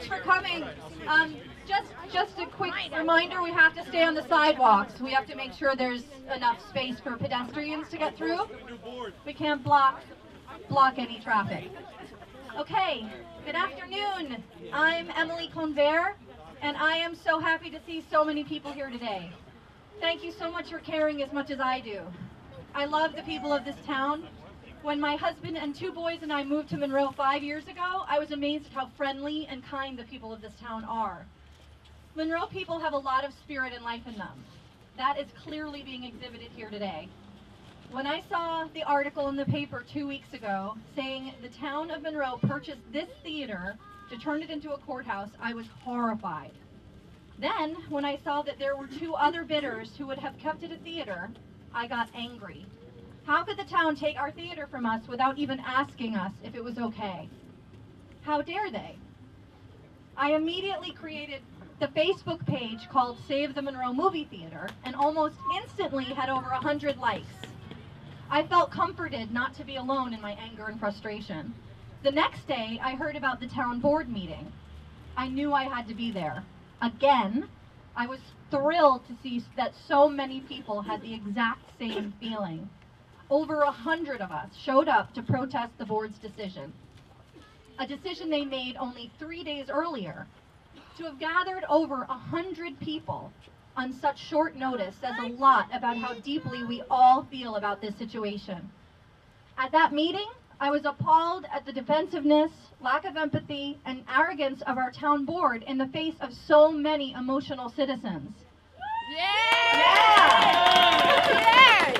much for coming. Just a quick reminder, we have to stay on the sidewalks. We have to make sure there's enough space for pedestrians to get through. We can't block any traffic. Okay, good afternoon. I'm Emily Convers, and I am so happy to see so many people here today. Thank you so much for caring as much as I do. I love the people of this town. When my husband and 2 boys and I moved to Monroe 5 years ago, I was amazed at how friendly and kind the people of this town are. Monroe people have a lot of spirit and life in them. That is clearly being exhibited here today. When I saw the article in the paper 2 weeks ago saying the town of Monroe purchased this theater to turn it into a courthouse, I was horrified. Then, when I saw that there were 2 other bidders who would have kept it a theater, I got angry. How could the town take our theater from us without even asking us if it was okay? How dare they? I immediately created the Facebook page called Save the Monroe Movie Theater and almost instantly had over 100 likes. I felt comforted not to be alone in my anger and frustration. The next day, I heard about the town board meeting. I knew I had to be there. Again, I was thrilled to see that so many people had the exact same feeling. Over 100 of us showed up to protest the board's decision. A decision they made only 3 days earlier. To have gathered over 100 people on such short notice says a lot about how deeply we all feel about this situation. At that meeting, I was appalled at the defensiveness, lack of empathy, and arrogance of our town board in the face of so many emotional citizens. Yay! Yeah! Yay!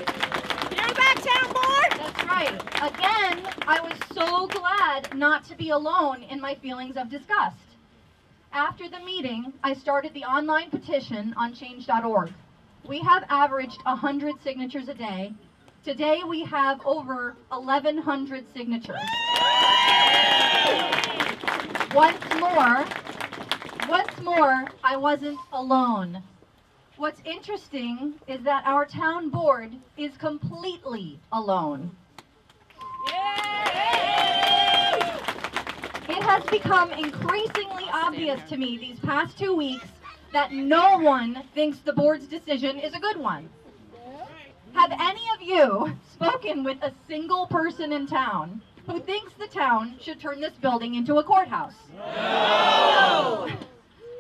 You're back, town board! That's right. Again, I was so glad not to be alone in my feelings of disgust. After the meeting, I started the online petition on change.org. We have averaged 100 signatures a day. Today we have over 1,100 signatures. Once more, I wasn't alone. What's interesting is that our town board is completely alone. It has become increasingly obvious to me these past 2 weeks that no one thinks the board's decision is a good one. Have any of you spoken with a single person in town who thinks the town should turn this building into a courthouse? No!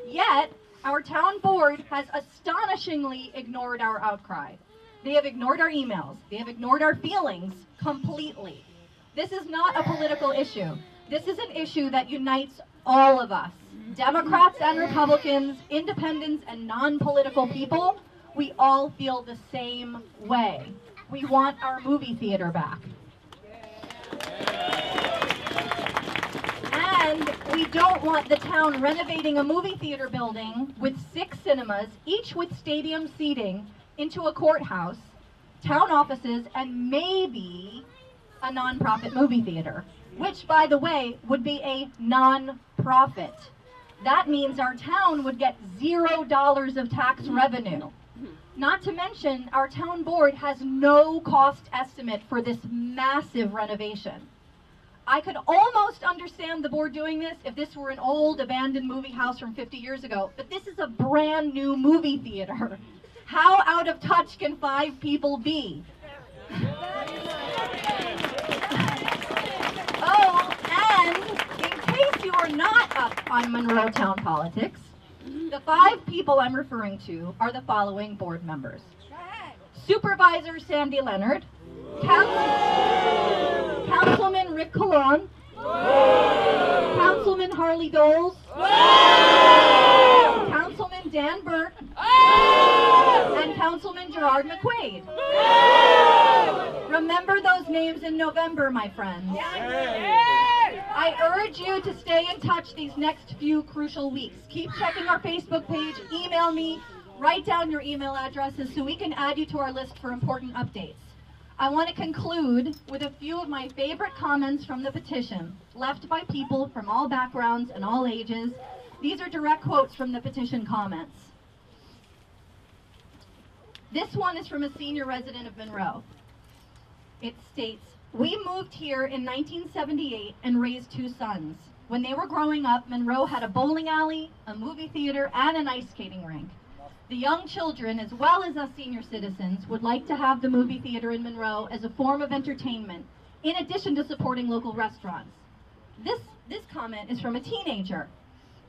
Yet, our town board has astonishingly ignored our outcry. They have ignored our emails. They have ignored our feelings completely. This is not a political issue. This is an issue that unites all of us, Democrats and Republicans, independents and non-political people. We all feel the same way. We want our movie theater back. And we don't want the town renovating a movie theater building with 6 cinemas, each with stadium seating, into a courthouse, town offices, and maybe a nonprofit movie theater, which, by the way, would be a non-profit. That means our town would get $0 of tax revenue. Not to mention, our town board has no cost estimate for this massive renovation. I could almost understand the board doing this if this were an old abandoned movie house from 50 years ago, but this is a brand new movie theater. How out of touch can 5 people be? Oh, and in case you are not up on Monroe town politics, the 5 people I'm referring to are the following board members. Supervisor Sandy Leonard, Councilman Rick Colon, Councilman Harley Doles, Councilman Dan Burke, and Councilman Gerard McQuaid. Remember those names in November, my friends. I urge you to stay in touch these next few crucial weeks. Keep checking our Facebook page, email me, write down your email addresses so we can add you to our list for important updates. I want to conclude with a few of my favorite comments from the petition, left by people from all backgrounds and all ages. These are direct quotes from the petition comments. This one is from a senior resident of Monroe. It states, "We moved here in 1978 and raised 2 sons. When they were growing up, Monroe had a bowling alley, a movie theater, and an ice skating rink. The young children, as well as us senior citizens, would like to have the movie theater in Monroe as a form of entertainment, in addition to supporting local restaurants. This comment is from a teenager.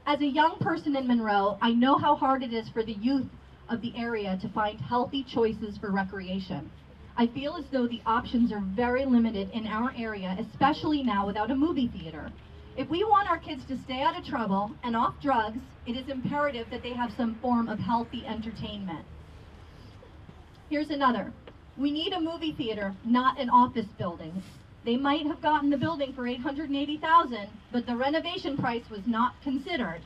As a young person in Monroe, I know how hard it is for the youth of the area to find healthy choices for recreation. I feel as though the options are very limited in our area, especially now without a movie theater. If we want our kids to stay out of trouble and off drugs, it is imperative that they have some form of healthy entertainment. Here's another. We need a movie theater, not an office building. They might have gotten the building for $880,000, but the renovation price was not considered.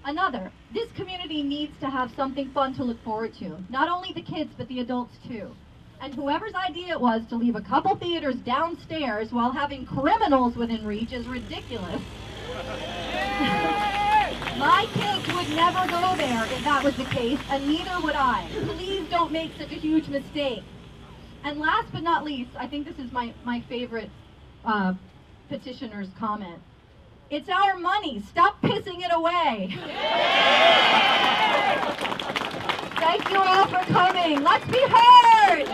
Another, this community needs to have something fun to look forward to. Not only the kids, but the adults too. And whoever's idea it was to leave a couple theaters downstairs while having criminals within reach is ridiculous. My kids would never go there if that was the case, and neither would I. Please don't make such a huge mistake. And last but not least, I think this is my favorite petitioner's comment. It's our money. Stop pissing it away. Thank you all for coming. Let's be heard.